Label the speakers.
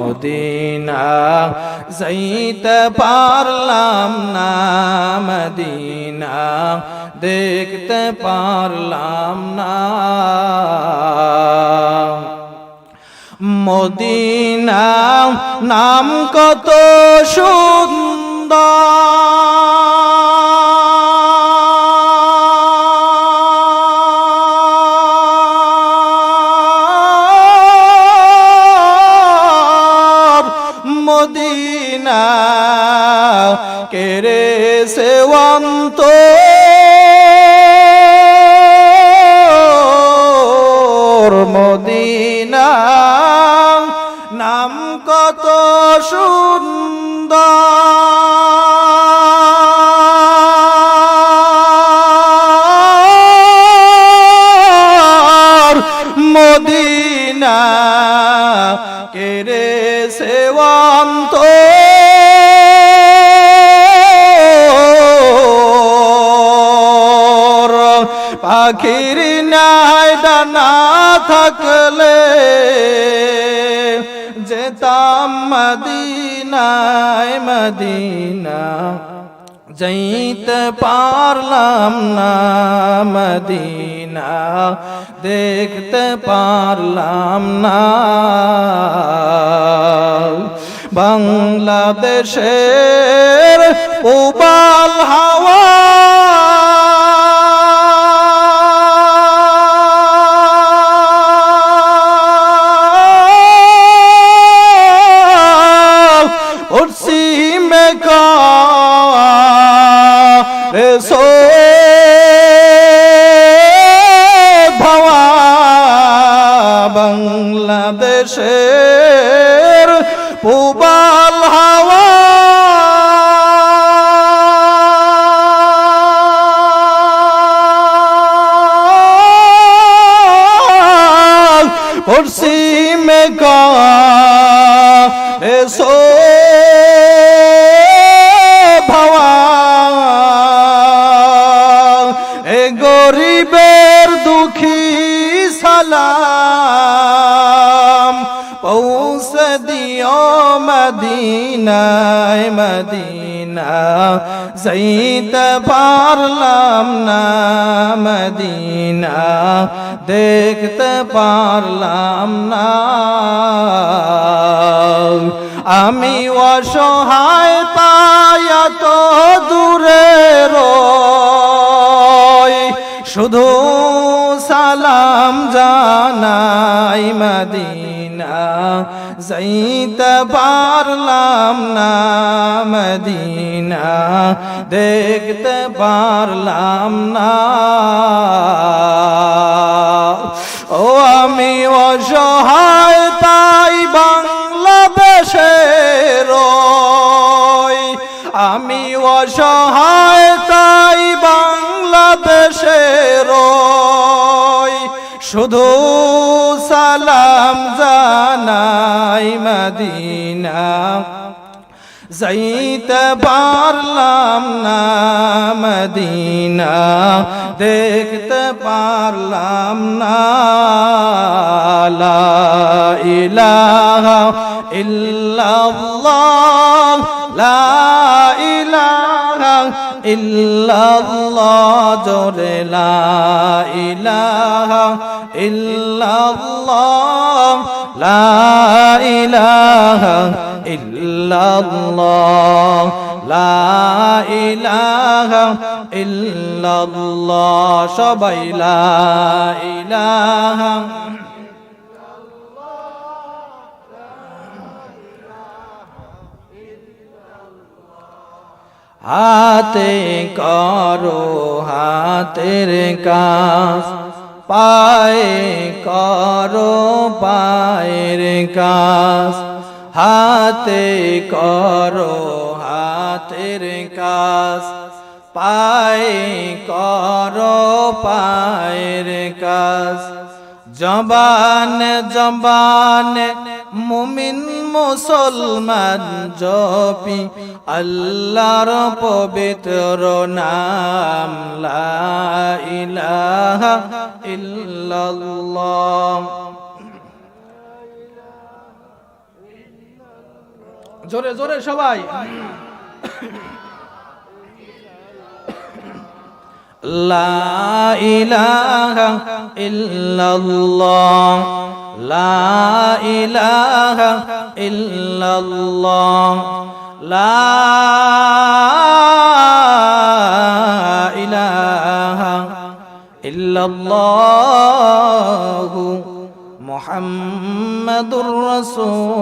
Speaker 1: Medina যাইতে পারলাম না মদিনা দেখতে পারলাম না মদিনা নাম কত সুন্দর মদিনা কেরে সেবন্ত মদিনা নাম কত সুন্দর মদিনা কেরে সেবন্ত পাখির নাই ডানা থাকলে যেতাম মদিনায় মদিনা যাইতে পারলাম না মদিনা দেখতে পারলাম না বাংলাদেশের উবাল হাওয়া বাংলাদেশের পুবাল হাওয়া পশ্চিমে এসো ভাওয়া এ গরিবের দুঃখী সালাম পৌঁছে দিও মদিনায় মদিনা যাইতে পারলাম না মদিনা দেখতে পারলাম না আমি অসহায় তাই এত দূরে রই শুধু সালাম জানাই মদিনা যাইতে পারলাম না মদিনা দেখতে পারলাম না ও আমি অসহায় তাই বাংলাদেশে রই আমি অসহায় তাই বাংলাদেশে রই শুধু সালাম জানাই মদিনা যাইতে পারলাম না মদিনা দেখতে পারলাম না লা ইলাহা ইল্লাল্লাহ লা ইলাহা ইল্লাল্লাহ জোরে লা ইলাহা ইল্লাল্লাহ লা ইলাহা ইল্লাল্লাহ লা ইলাহা ইল্লাল্লাহ সবাই লা ইলাহা হাতে করো হাতের কাজ পায়ে করো পায়ের কাজ হাতে করো হাতের কাজ পায়ে করো পায়ের কাজ জবান জবান মুমিন মুসলমান জপি আল্লাহর পবিত্র নাম লা ইলাহা ইল্লাল্লাহ
Speaker 2: জোরে জোরে সবাই।
Speaker 1: লা ইলাহা ইল্লাল্লাহ, লা ইলাহা ইল্লাল্লাহ, লা ইলাহা ইল্লাল্লাহ, মুহাম্মাদুর রাসূলুল্লাহ।